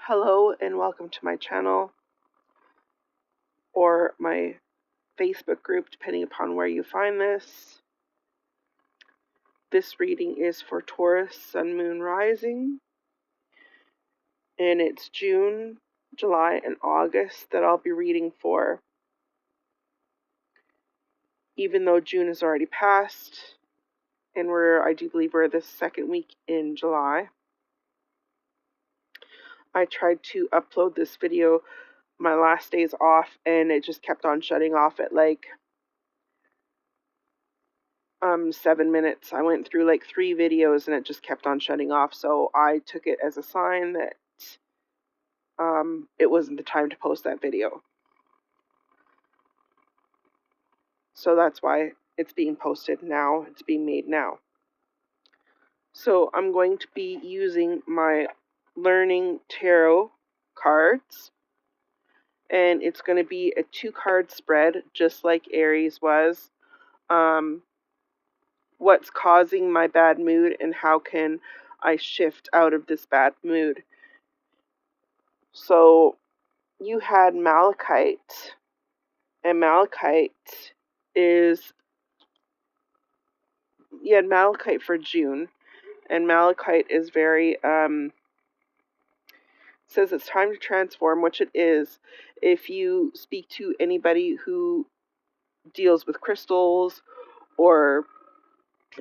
Hello and welcome to my channel or my Facebook group, depending upon where you find this. This reading is for Taurus, Sun, Moon, Rising, and it's June, July, and August that I'll be reading for. Even though June is already passed, and I do believe we're the second week in July. I tried to upload this video my last days off, and it just kept on shutting off at like 7 minutes. I went through like 3 videos and it just kept on shutting off, so I took it as a sign that it wasn't the time to post that video. So that's why it's being posted now. It's being made now. So I'm going to be using my Learning Tarot cards, and it's going to be a 2-card spread, just like Aries was. What's causing my bad mood and how can I shift out of this bad mood? So you had Malachite, and Malachite you had Malachite for June, and Malachite is very, says it's time to transform, which it is. If you speak to anybody who deals with crystals or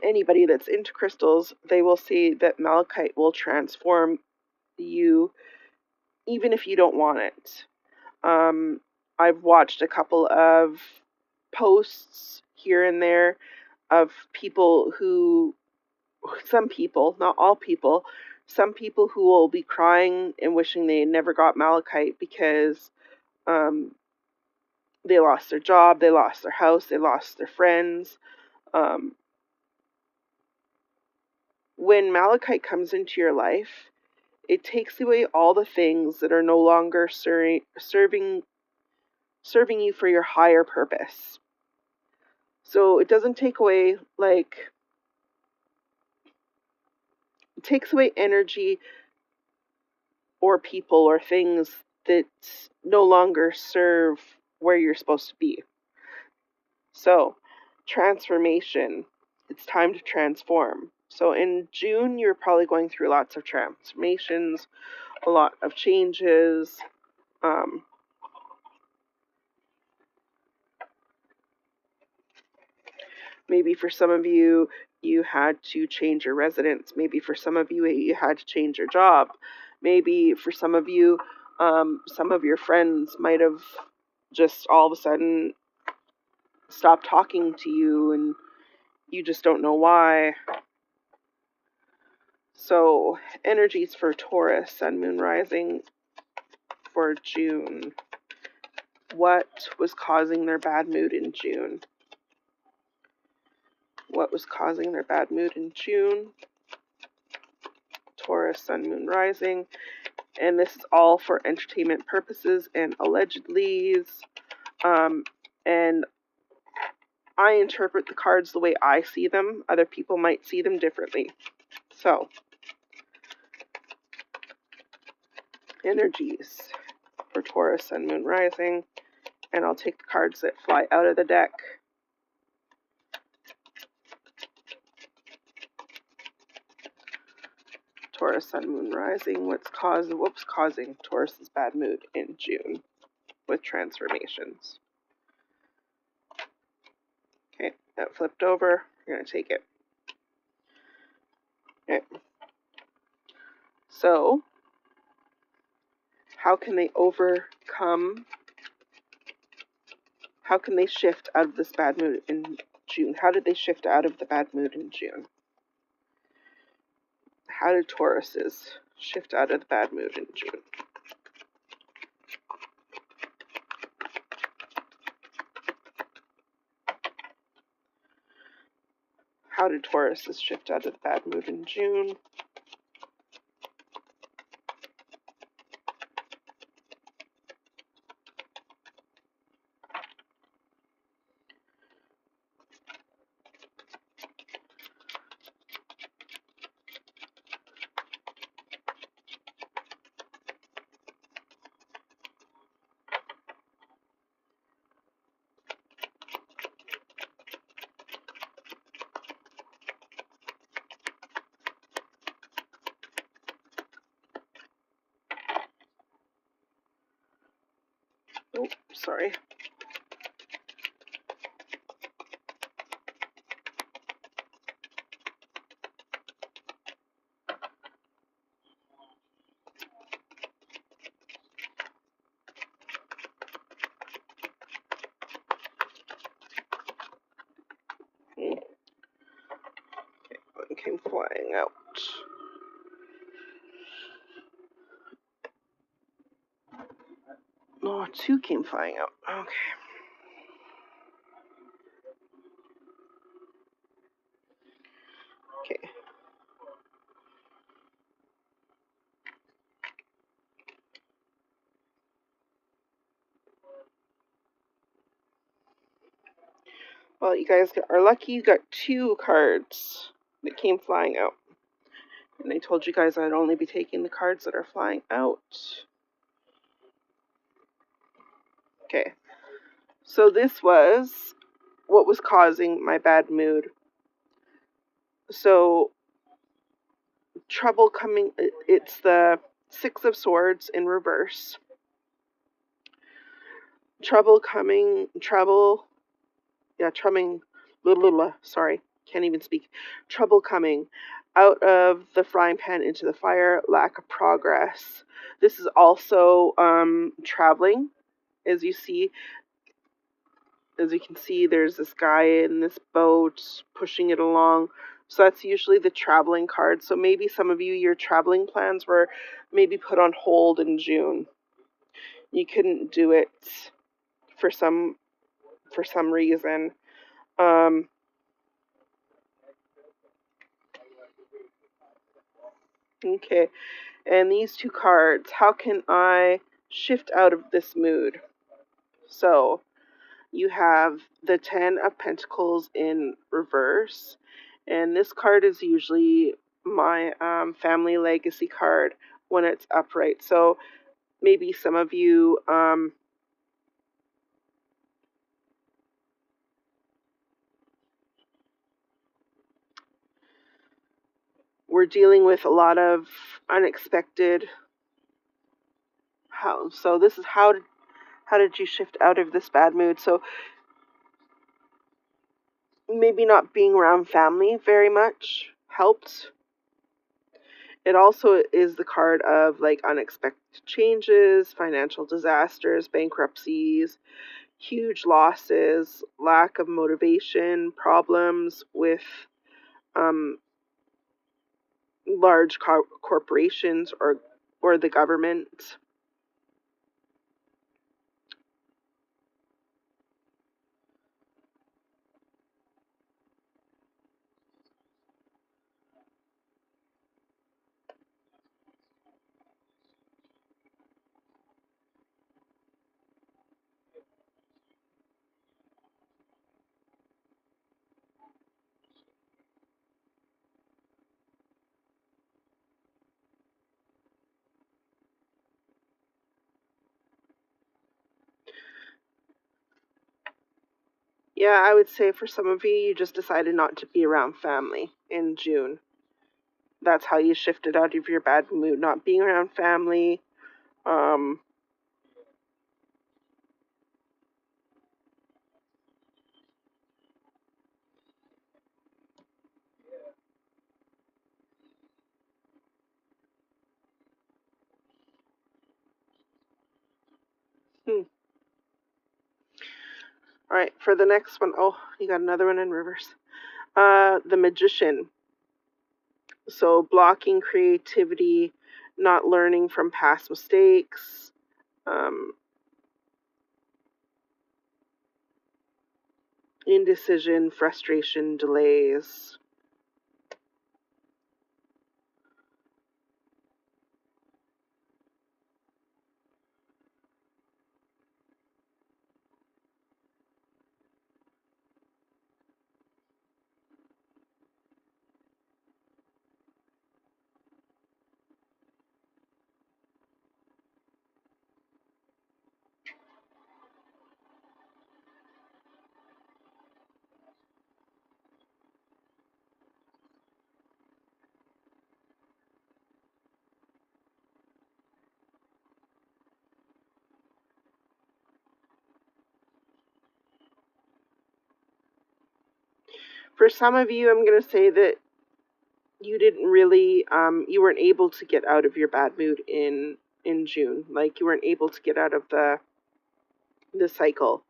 anybody that's into crystals, they will say that Malachite will transform you even if you don't want it. I've watched a couple of posts here and there of people some people, not all people, some people who will be crying and wishing they never got Malachite because they lost their job, they lost their house, they lost their friends. When Malachite comes into your life, it takes away all the things that are no longer serving you for your higher purpose. So it doesn't take away, it takes away energy or people or things that no longer serve where you're supposed to be. So, transformation. It's time to transform. So in June, you're probably going through lots of transformations, a lot of changes. Maybe for some of you, you had to change your residence. Maybe for some of you, you had to change your job. Maybe for some of you, some of your friends might have just all of a sudden stopped talking to you and you just don't know why. So, energies for Taurus, Sun, Moon, Rising for June. What was causing their bad mood in June? What was causing their bad mood in June? Taurus, Sun, Moon, Rising. And this is all for entertainment purposes and allegedly. And I interpret the cards the way I see them. Other people might see them differently. So, energies for Taurus, Sun, Moon, Rising. And I'll take the cards that fly out of the deck. Taurus, Sun, Moon, Rising. What's causing Taurus's bad mood in June with transformations? Okay, that flipped over. We're going to take it. Okay. So, how can they shift out of this bad mood in June? How did they shift out of the bad mood in June? How did Tauruses shift out of the bad mood in June? How did Tauruses shift out of the bad mood in June? Oh, sorry. One came flying out. Oh, two came flying out. Okay. Okay. Well, you guys are lucky you got two cards that came flying out. And I told you guys I'd only be taking the cards that are flying out. Okay. So this was what was causing my bad mood. So trouble coming, it's the Six of Swords in reverse. Trouble, sorry, can't even speak. Trouble coming out of the frying pan into the fire, lack of progress. This is also traveling, as you see. As you can see, there's this guy in this boat pushing it along. So that's usually the traveling card. So maybe some of you, your traveling plans were maybe put on hold in June. You couldn't do it for some reason. Okay, and these two cards, how can I shift out of this mood? So you have the Ten of Pentacles in reverse, and this card is usually my family legacy card when it's upright. So maybe some of you were dealing with a lot of unexpected. So this is how did you shift out of this bad mood? So maybe not being around family very much helped. It also is the card of like unexpected changes, financial disasters, bankruptcies, huge losses, lack of motivation, problems with large corporations or the government. Yeah, I would say for some of you, you just decided not to be around family in June. That's how you shifted out of your bad mood, not being around family. Um, hmm. All right, for the next one, oh, you got another one in reverse. The Magician. So blocking creativity, not learning from past mistakes, indecision, frustration, delays. For some of you, I'm going to say that you didn't really, you weren't able to get out of your bad mood in June. Like, you weren't able to get out of the cycle.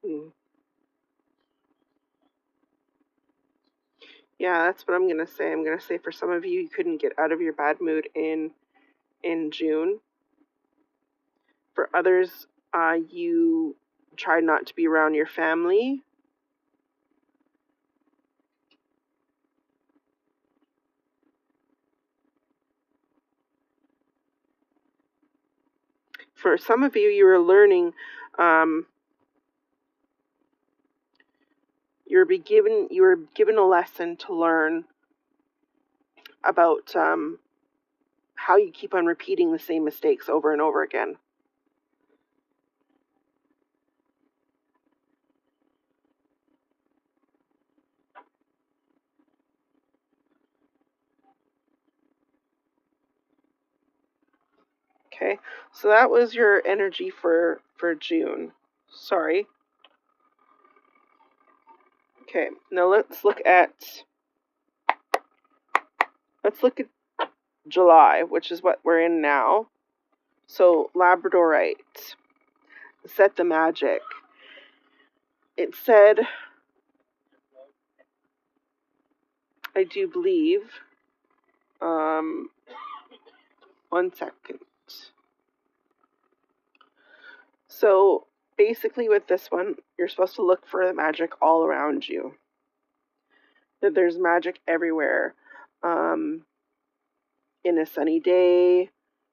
Mm. Yeah, that's what I'm going to say. I'm going to say for some of you, you couldn't get out of your bad mood in June. For others, you tried not to be around your family. For some of you, you were learning, you were given a lesson to learn about how you keep on repeating the same mistakes over and over again. Okay, so that was your energy for June. Sorry. Okay, now let's look at July, which is what we're in now. So Labradorite, set the magic. It said, I do believe, 1 second. So basically with this one, you're supposed to look for the magic all around you. That there's magic everywhere. In a sunny day,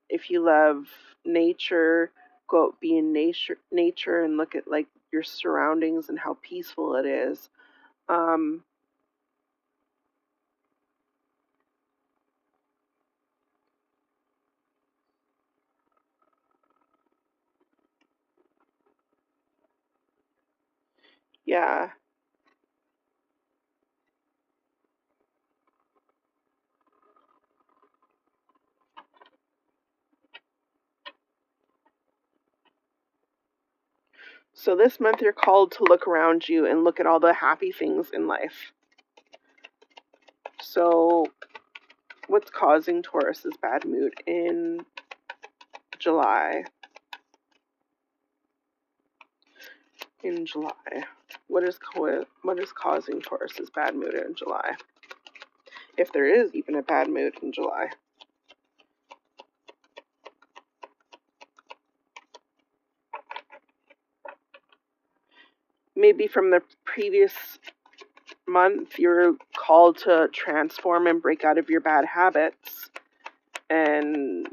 if you love nature, go out, be in nature and look at like your surroundings and how peaceful it is. Yeah. So this month you're called to look around you and look at all the happy things in life. So what's causing Taurus's bad mood in July? In July, what is causing Taurus's bad mood in July? If there is even a bad mood in July. Maybe from the previous month you're called to transform and break out of your bad habits, and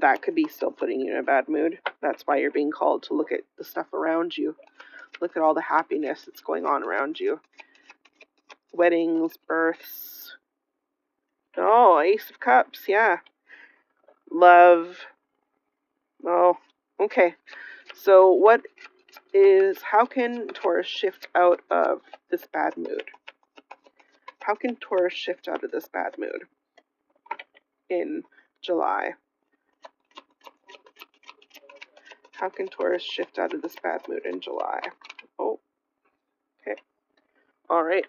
that could be still putting you in a bad mood. That's why you're being called to look at the stuff around you. Look at all the happiness that's going on around you. Weddings, births. Oh, Ace of Cups, yeah. Love. Oh, okay. So how can Taurus shift out of this bad mood? How can Taurus shift out of this bad mood in July? How can Taurus shift out of this bad mood in July? Oh, okay. All right.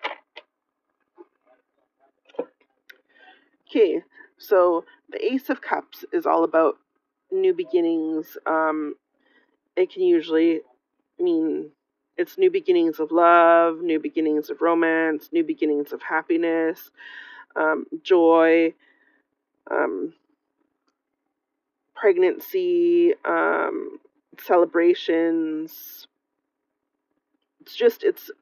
Okay, so the Ace of Cups is all about new beginnings. It can usually mean it's new beginnings of love, new beginnings of romance, new beginnings of happiness, joy, pregnancy, celebrations.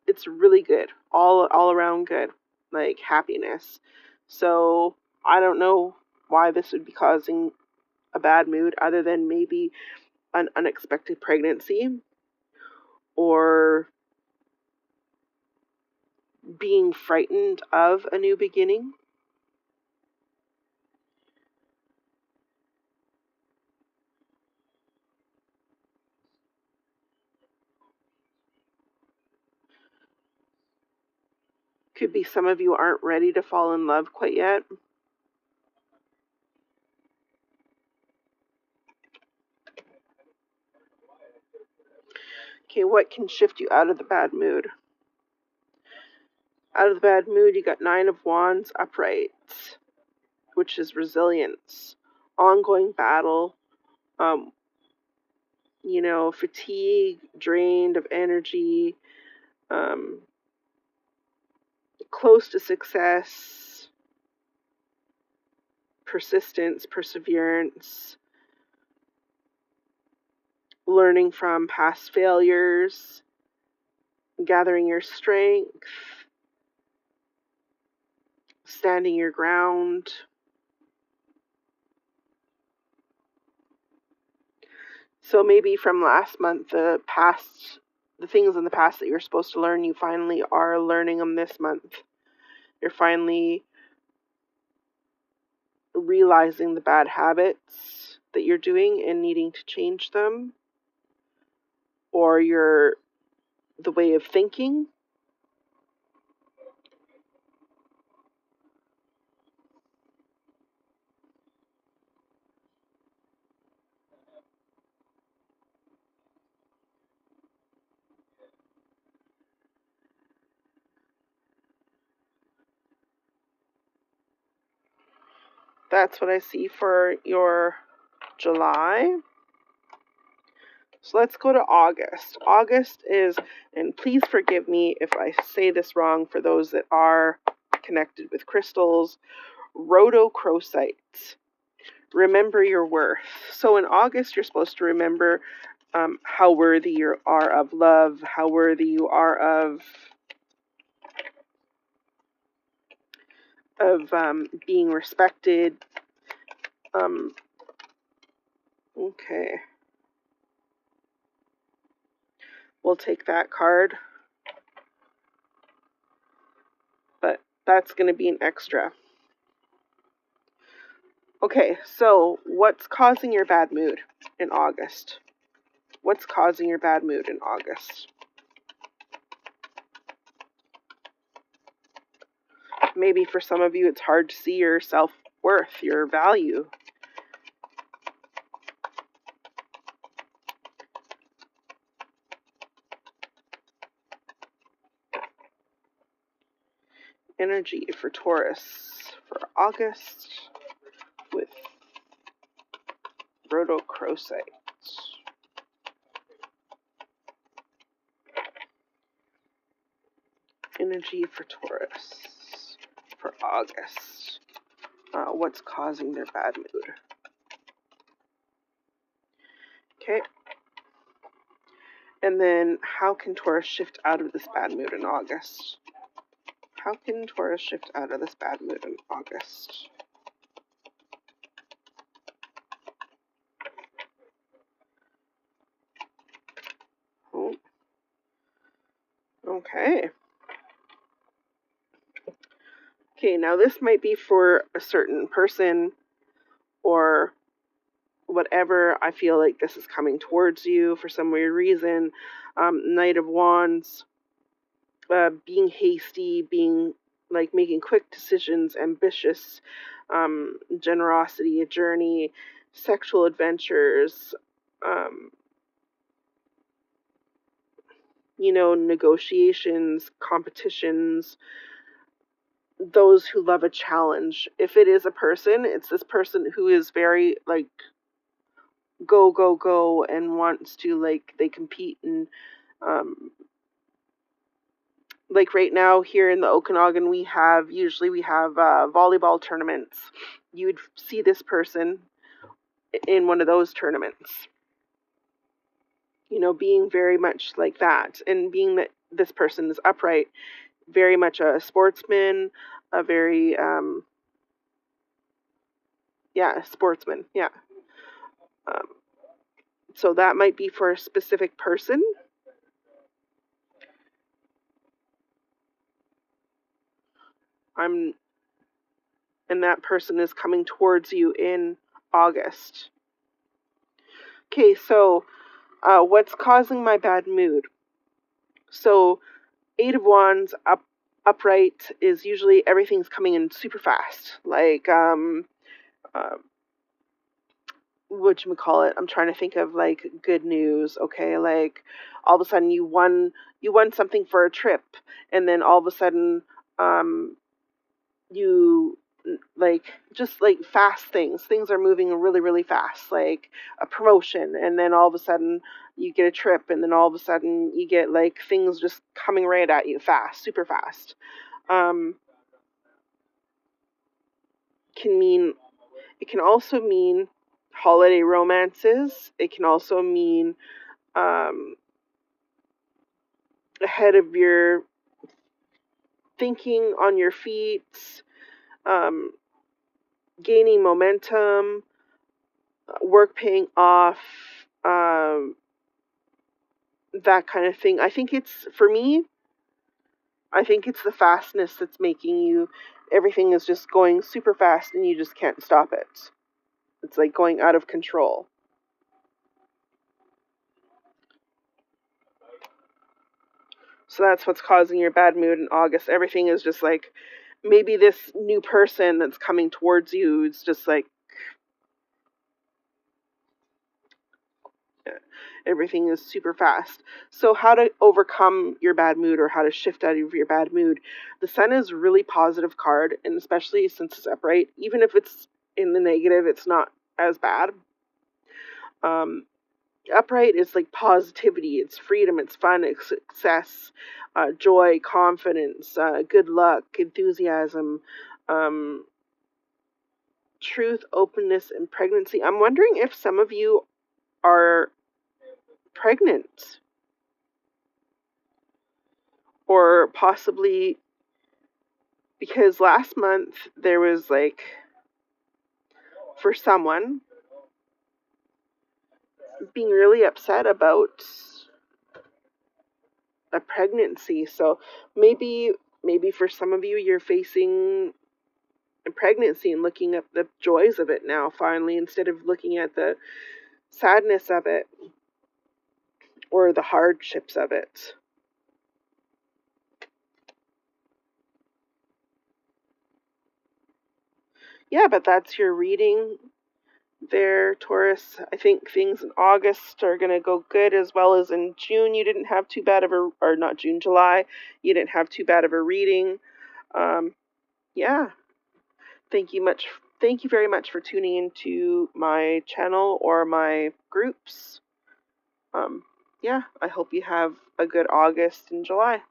It's really good, all around good, like happiness. So I don't know why this would be causing a bad mood, other than maybe an unexpected pregnancy or being frightened of a new beginning. Could be some of you aren't ready to fall in love quite yet. Okay, what can shift you out of the bad mood? Out of the bad mood, you got 9 of Wands upright, which is resilience, ongoing battle, fatigue, drained of energy, close to success, persistence, perseverance, learning from past failures, gathering your strength, standing your ground. So maybe from last month, the things in the past that you're supposed to learn, you finally are learning them this month. You're finally realizing the bad habits that you're doing and needing to change them, or the way of thinking. That's what I see for your July. So let's go to August. August is, and please forgive me if I say this wrong for those that are connected with crystals, rhodochrosite. Remember your worth. So in August, you're supposed to remember how worthy you are of love, how worthy you are of being respected. Okay. We'll take that card. But that's going to be an extra. Okay, so what's causing your bad mood in August? What's causing your bad mood in August? Maybe for some of you it's hard to see your self-worth, your value. Energy for Taurus for August with rhodochrosite. Energy for Taurus for August. What's causing their bad mood? Okay. And then how can Taurus shift out of this bad mood in August? How can Taurus shift out of this bad mood in August? Oh. Okay. Okay, now this might be for a certain person or whatever. I feel like this is coming towards you for some weird reason. Knight of Wands, being hasty, being like making quick decisions, ambitious, generosity, a journey, sexual adventures, negotiations, competitions, those who love a challenge. If it is a person, it's this person who is very like go, go, go and wants to they compete and like right now here in the Okanagan, we have volleyball tournaments. You'd see this person in one of those tournaments, being very much like that. And being that this person is upright, very much a sportsman, a very, sportsman, yeah. So that might be for a specific person. And that person is coming towards you in August. Okay, so what's causing my bad mood? So 8 of Wands upright is usually everything's coming in super fast. Like, whatchamacallit, I'm trying to think of like good news. Okay, like all of a sudden you won something for a trip, and then all of a sudden you like just like fast things are moving really fast, like a promotion, and then all of a sudden you get a trip, and then all of a sudden you get like things just coming right at you fast, super fast. um can mean It can also mean holiday romances. It can also mean um ahead of your thinking, on your feet, um gaining momentum, work paying off, um, that kind of thing. I think it's, for me, I think it's the fastness that's making you, everything is just going super fast and you just can't stop it. It's like going out of control. So that's what's causing your bad mood in August. Everything is just like, maybe this new person that's coming towards you is just like, everything is super fast. So how to overcome your bad mood, or how to shift out of your bad mood? The Sun is a really positive card, and especially since it's upright, even if it's in the negative, it's not as bad. Um, Upright is like positivity, it's freedom, it's fun, it's success, joy, confidence, good luck, enthusiasm, um, truth, openness, and pregnancy. I'm wondering if some of you are pregnant, or possibly, because last month there was like, for someone being really upset about a pregnancy. So maybe for some of you, you're facing a pregnancy and looking at the joys of it now, finally, instead of looking at the sadness of it or the hardships of it. Yeah, but that's your reading there, Taurus. I think things in August are going to go good, as well as in June. You didn't have too bad of a, or not June, July. You didn't have too bad of a reading. Um, yeah. Thank you much. Thank you very much for tuning into my channel or my groups. Um, yeah, I hope you have a good August and July.